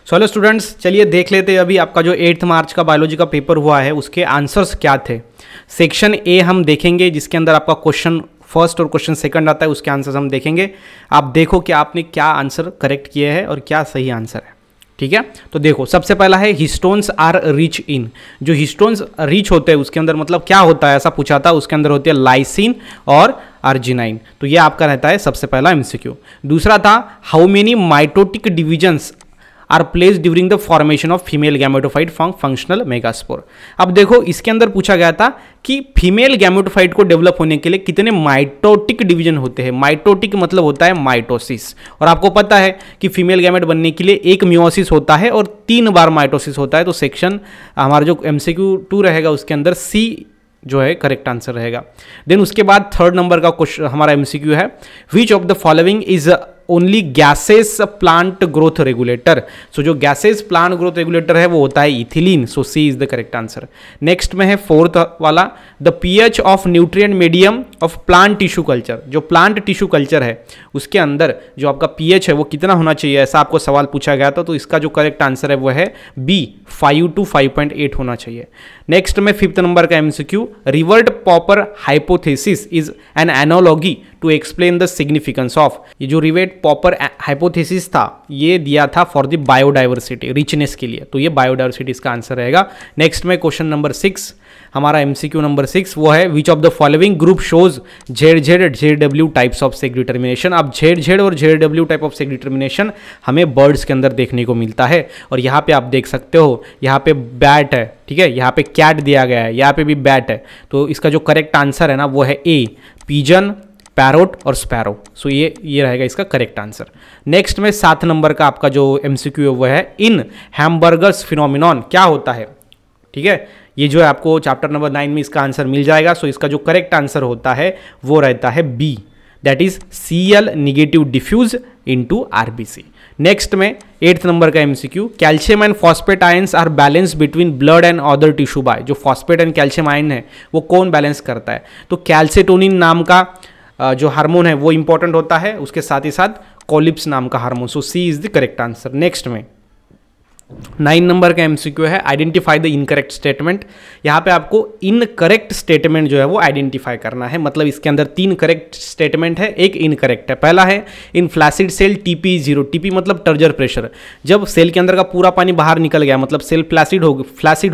Hello students, चलिए देख लेते हैं अभी आपका जो 8 मार्च का बायोलॉजी का पेपर हुआ है उसके आंसर्स क्या थे। सेक्शन ए हम देखेंगे जिसके अंदर आपका क्वेश्चन फर्स्ट और क्वेश्चन सेकंड आता है, उसके आंसर्स हम देखेंगे। आप देखो कि आपने क्या आंसर करेक्ट किए हैं और क्या सही आंसर है, ठीक है। तो देखो, सबसे पहला है हिस्टोन्स आर रिच इन। जो हिस्टोन्स रिच होते हैं उसके अंदर मतलब क्या होता है, ऐसा पूछा था। उसके अंदर होती है लाइसिन और अर्जिनाइन। तो ये आपका रहता है सबसे पहला एमसीक्यू। दूसरा था how many mitotic divisions are place during the formation of female gametophyte from functional megaspore. अब देखो, इसके अंदर पूछा गया था कि फीमेल गैमेटोफाइट को डेवलप होने के लिए कितने माइटोटिक डिवीजन होते हैं। माइटोटिक मतलब होता है माइटोसिस, और आपको पता है कि फीमेल गैमेट बनने के लिए एक मियोसिस होता है और 3 बार माइटोसिस होता है। तो सेक्शन हमारा जो एमसीक्यू 2 रहेगा उसके अंदर सी जो है करेक्ट आंसर रहेगा। देन उसके बाद 3rd नंबर का क्वेश्चन हमारा एमसीक्यू है, which of the following is only gaseous plant growth regulator. So जो गैसेस प्लांट ग्रोथ रेगुलेटर है वो होता है ethylene. So C is the correct answer. Next में है 4th वाला, the pH of nutrient medium of plant tissue culture. जो plant tissue culture है उसके अंदर जो आपका पीएच है वो कितना होना चाहिए, ऐसा आपको सवाल पूछा गया था। तो इसका जो करेक्ट आंसर है वो है बी, 5 to 5.8 होना चाहिए। नेक्स्ट में 5th नंबर का MCQ, rivet popper hypothesis is an analogy to explain the significance of. ये जो रिवर्ट पॉपर हाइपोथेसिस था ये दिया था फॉर द बायोडाइवर्सिटी, रिचनेस के लिए। तो ये बायोडाइवर्सिटी इसका आंसर रहेगा। नेक्स्ट में क्वेश्चन नंबर 6 हमारा एमसीक्यू नंबर 6 वो है, which of the following group shows ZZ types of sex determination. अब ZZ और ZW type of sex determination हमें बर्ड्स के अंदर देखने को मिलता है। और यहाँ पे आप देख सकते हो, यहाँ पे बैट है, ठीक है, यहाँ पे कैट दिया गया है, यहाँ पे भी बैट है। तो इसका जो करेक्ट आंसर है ना वो है ए, पीजन, पैरोट और स्पैरो। सो ये रहेगा इसका करेक्ट आंसर। नेक्स्ट में 7 नंबर का आपका जो एमसीक्यू है वो है, इन हैमबर्गर्स फिनोमिनॉन क्या होता है, ठीक है। ये जो है आपको चैप्टर नंबर 9 में इसका आंसर मिल जाएगा। सो इसका जो करेक्ट आंसर होता है वो रहता है B, that is Cl negative diffuse into RBC. Next में 8th नंबर का MCQ, calcium and phosphate ions are balance between blood and other tissue by. जो फॉस्फेट एंड कैल्शियम आयन है वो कौन बैलेंस करता है, तो कैल्सेटोनिन नाम का जो हार्मोन है वो इंपॉर्टेंट होता है, उसके साथ ही साथ कोलिप्स नाम का hormone. So C is the correct answer. Next में 9 नंबर का एमसीक्यू है, आइडेंटिफाई द इनकरेक्ट स्टेटमेंट। यहाँ पे आपको इनकरेक्ट स्टेटमेंट जो है वो आइडेंटिफाई करना है। मतलब इसके अंदर 3 करेक्ट स्टेटमेंट है, एक इनकरेक्ट है। पहला है, इन फ्लैसिड सेल टीपी 0। टीपी मतलब टर्जर प्रेशर। जब सेल के अंदर का पूरा पानी बाहर निकल गया, मतलब सेल फ्लैसिड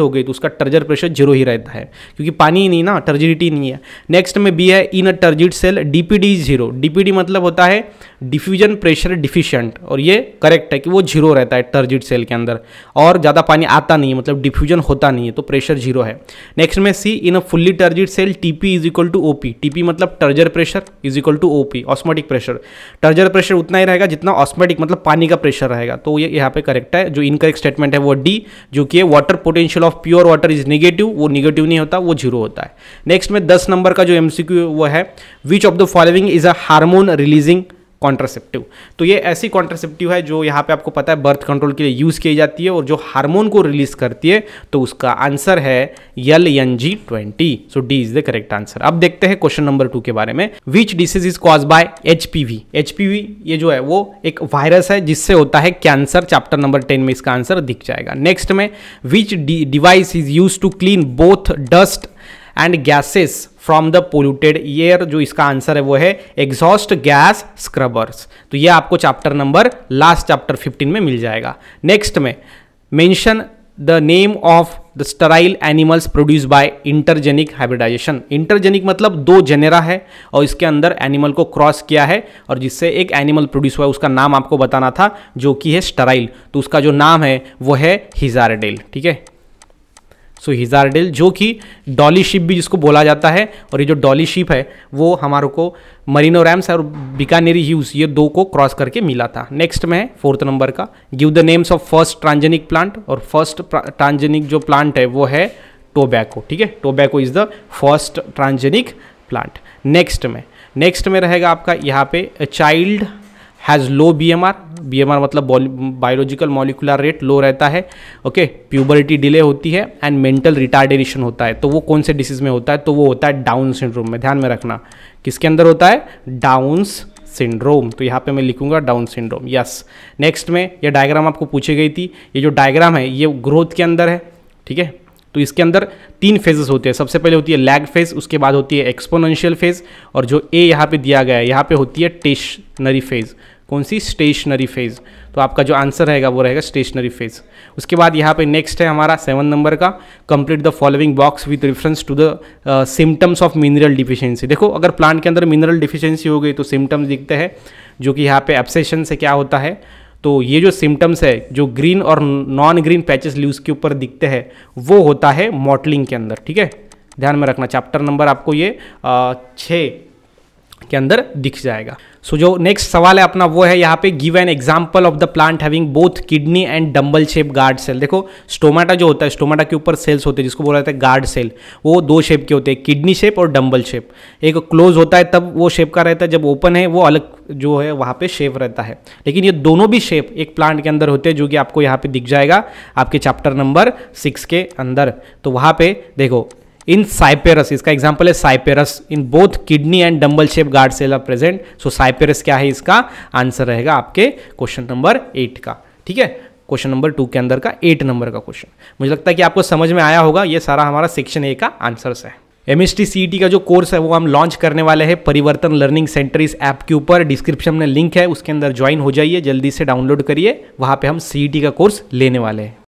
हो गई, तो उसका टर्जर प्रेशर 0 ही रहता है, क्योंकि पानी ही नहीं ना, टर्जिडिटी नहीं है। नेक्स्ट में बी है, इन अ टर्जिड सेल डीपीडी 0। डीपीडी मतलब होता है डिफ्यूजन प्रेशर डिफिशिएंट, और ये करेक्ट है कि वो 0 रहता है टर्जिड सेल के अंदर, और ज़्यादा पानी आता नहीं है, मतलब डिफ्यूजन होता नहीं है, तो प्रेशर 0 है। नेक्स्ट में C, in a fully turgid cell TP is equal to OP. TP मतलब turgor pressure is equal to OP, osmotic pressure. Turgor pressure उतना ही रहेगा जितना ऑस्मोटिक मतलब पानी का प्रेशर रहेगा। तो ये यहाँ पे करेक्ट है। जो इनकरेक्ट स्टेटमेंट है वो डी, जो कि water potential of pure water is negative. वो नेगेटिव नहीं होता, वो 0 होता है। नेक्स्ट में 10 नंबर का जो एमसीक्यू वो है, which of the following is a hormone releasing contraceptive. तो ये ऐसी कॉन्ट्रासेप्टिव है जो यहाँ पे आपको पता है बर्थ कंट्रोल के लिए यूज की जाती है और जो हार्मोन को रिलीज करती है। तो उसका आंसर है LNG20। So D is the correct answer. अब देखते हैं क्वेश्चन नंबर 2 के बारे में, which disease is cause by HPV। HPV ये जो है वो एक वायरस है जिससे होता है कैंसर। चैप्टर नंबर 10 में इसका आंसर दिख जाएगा। नेक्स्ट में, which device is use to clean both dust and gases from the polluted air. जो इसका आंसर है वो है एग्जॉस्ट गैस स्क्रबर्स। तो ये आपको चैप्टर नंबर लास्ट चैप्टर 15 में मिल जाएगा। नेक्स्ट में, mention the name of the sterile animals produce by intergeneric hybridisation. Intergeneric मतलब 2 जेनेरा है और इसके अंदर एनिमल को क्रॉस किया है और जिससे एक एनिमल प्रोड्यूस हुआ है, उसका नाम आपको बताना था जो कि है स्टराइल। तो उसका जो नाम है वो है हिजारडेल, ठीक है। सो हिजारडेल, जो कि डॉली शिप भी जिसको बोला जाता है, और ये जो डॉली शिप है वो हमारे को मरीनो रैम्स और बीकानेरी ह्यूज ये 2 को क्रॉस करके मिला था। नेक्स्ट में है 4th नंबर का, give the names of first transgenic plant. और फर्स्ट ट्रांसजेनिक जो प्लांट है वो है टोबैको, ठीक है। Tobacco is the first transgenic plant. Next में रहेगा आपका यहाँ पे, child has low BMR। BMR मतलब बायोलॉजिकल मॉलिकुलर रेट लो रहता है, ओके। प्यूबर्टी डिले होती है एंड मेंटल रिटार्डेशन होता है। तो वो कौन से डिसीज में होता है, तो वो होता है डाउन सिंड्रोम में। ध्यान में रखना किसके अंदर होता है, डाउन्स सिंड्रोम। तो यहाँ पे मैं लिखूंगा डाउन सिंड्रोम। यस, नेक्स्ट में ये डायग्राम आपको पूछी गई थी। ये जो डायग्राम है ये ग्रोथ के अंदर है, ठीक है। तो इसके अंदर 3 फेजेस होते हैं। सबसे पहले होती है लैग फेज, उसके बाद होती है एक्सपोनेंशियल फेज, और जो ए यहाँ पे दिया गया है यहाँ पे होती है स्टेशनरी फेज। कौन सी? Stationary phase. तो आपका जो आंसर रहेगा वो रहेगा स्टेशनरी फेज। उसके बाद यहाँ पे नेक्स्ट है हमारा 7 नंबर का, complete the following box with reference to the symptoms of mineral deficiency. देखो अगर प्लांट के अंदर मिनरल डिफिशियंसी हो गई तो सिम्टम्स दिखते हैं, जो कि यहाँ पे एब्सेशन से क्या होता है, तो ये जो सिम्टम्स है जो ग्रीन और नॉन ग्रीन पैचेस लीव्स के ऊपर दिखते हैं वो होता है मॉटलिंग के अंदर, ठीक है। ध्यान में रखना, चैप्टर नंबर आपको ये 6 के अंदर दिख जाएगा। सो जो नेक्स्ट सवाल है अपना वो है यहाँ पे, give an example of the plant having both kidney and dumbbell shape guard cell. देखो स्टोमाटा जो होता है, स्टोमाटा के ऊपर सेल्स होते हैं जिसको बोला जाता है गार्ड सेल, वो 2 शेप के होते हैं, किडनी शेप और डंबल शेप। एक क्लोज होता है तब वो शेप का रहता है, जब ओपन है वो अलग जो है वहाँ पे शेप रहता है। लेकिन ये दोनों भी शेप एक प्लांट के अंदर होते हैं, जो कि आपको यहाँ पे दिख जाएगा आपके चैप्टर नंबर 6 के अंदर। तो वहाँ पे देखो इन साइपेरस, इसका एग्जांपल है Cyperus, in both kidney and dumbbell shape guard cell are present. So Cyperus क्या है, इसका आंसर रहेगा आपके क्वेश्चन नंबर 8 का, ठीक है। क्वेश्चन नंबर 2 के अंदर का 8 नंबर का क्वेश्चन। मुझे लगता है कि आपको समझ में आया होगा। ये सारा हमारा सेक्शन ए का आंसर्स है। MST CET का जो कोर्स है वो हम लॉन्च करने वाले हैं परिवर्तन लर्निंग सेंटर इस ऐप के ऊपर। डिस्क्रिप्शन में लिंक है, उसके अंदर ज्वाइन हो जाइए, जल्दी से डाउनलोड करिए। वहाँ पे हम CET का कोर्स लेने वाले हैं।